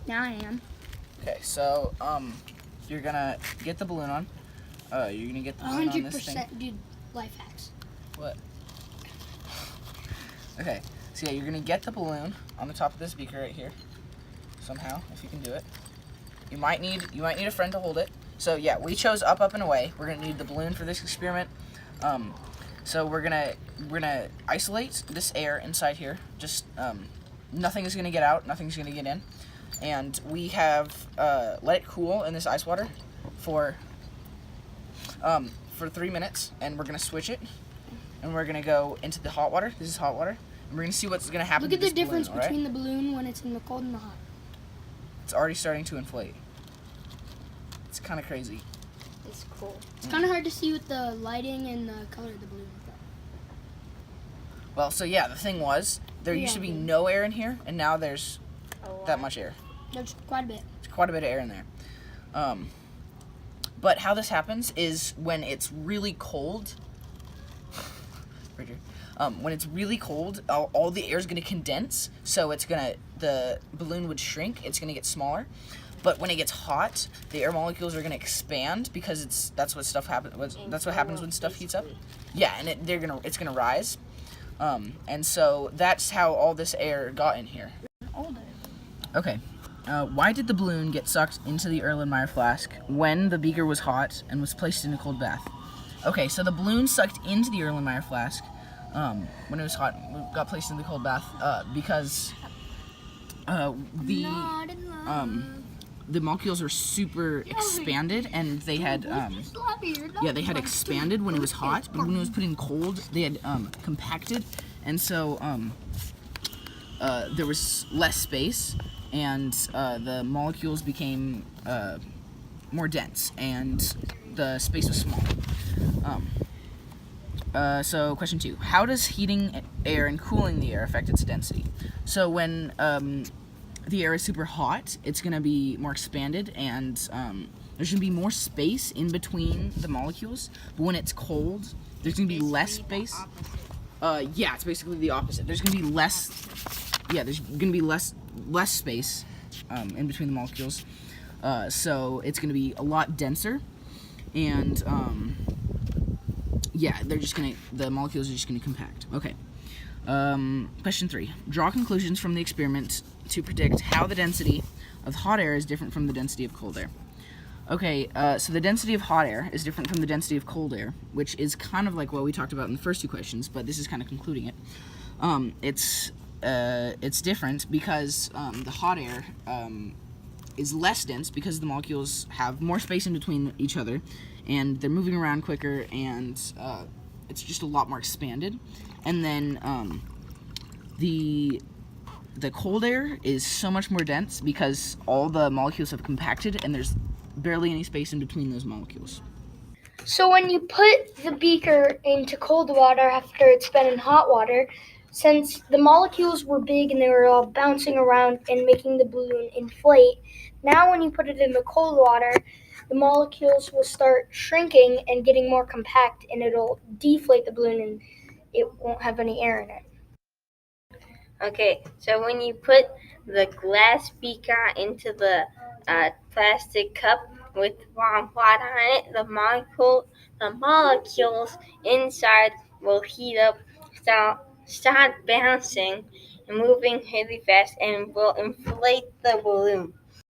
Now I am. Okay, so you're gonna get the balloon on. You're gonna get the balloon on this thing. 100%, dude. Life hacks. What? Okay, so yeah, you're gonna get the balloon on the top of this beaker right here. Somehow, if you can do it. You might need a friend to hold it. So yeah, we chose up, up, and away. We're gonna need the balloon for this experiment. So we're gonna isolate this air inside here. Just nothing is gonna get out, nothing's gonna get in, and we have let it cool in this ice water for 3 minutes, and we're gonna switch it, and we're gonna go into the hot water. This is hot water, and we're gonna see what's gonna happen. Look at to the this difference balloon, between the balloon when it's in the cold and the hot. It's already starting to inflate. It's kind of crazy. It's cool. It's kind of hard to see with the lighting and the color of the balloon. Well, so yeah, the thing was, there used to be no air in here, and now there's that much air. There's quite a bit. There's quite a bit of air in there. But how this happens is when it's really cold, when it's really cold, all the air is going to condense, so the balloon would shrink, it's going to get smaller. But when it gets hot, the air molecules are going to expand because that's what happens when stuff heats up. Yeah, and it's going to rise. And so that's how all this air got in here. Okay. Why did the balloon get sucked into the Erlenmeyer flask when the beaker was hot and was placed in a cold bath? Okay, so the balloon sucked into the Erlenmeyer flask when it was hot, got placed in the cold bath because the molecules were super expanded, and they had expanded when it was hot, but when it was put in cold, they had compacted, and so there was less space, and the molecules became more dense, and the space was small. So question 2, how does heating air and cooling the air affect its density? So when the air is super hot, it's going to be more expanded, and there's going to be more space in between the molecules. But when it's cold, there's going to be less space. Yeah, it's basically the opposite. There's going to be less. Yeah, there's going to be less space in between the molecules. So it's going to be a lot denser, and yeah, the molecules are just going to compact. Okay. Question 3. Draw conclusions from the experiment to predict how the density of hot air is different from the density of cold air. Okay, so the density of hot air is different from the density of cold air, which is kind of like what we talked about in the first 2 questions, but this is kind of concluding it. It's different because the hot air is less dense because the molecules have more space in between each other, and they're moving around quicker, and it's just a lot more expanded. And then the cold air is so much more dense because all the molecules have compacted, and there's barely any space in between those molecules. So when you put the beaker into cold water after it's been in hot water, since the molecules were big and they were all bouncing around and making the balloon inflate, now when you put it in the cold water, the molecules will start shrinking and getting more compact, and it'll deflate the balloon and it won't have any air in it. Okay, so when you put the glass beaker into the plastic cup with warm water on it, the molecules inside will heat up, start bouncing and moving really fast, and will inflate the balloon.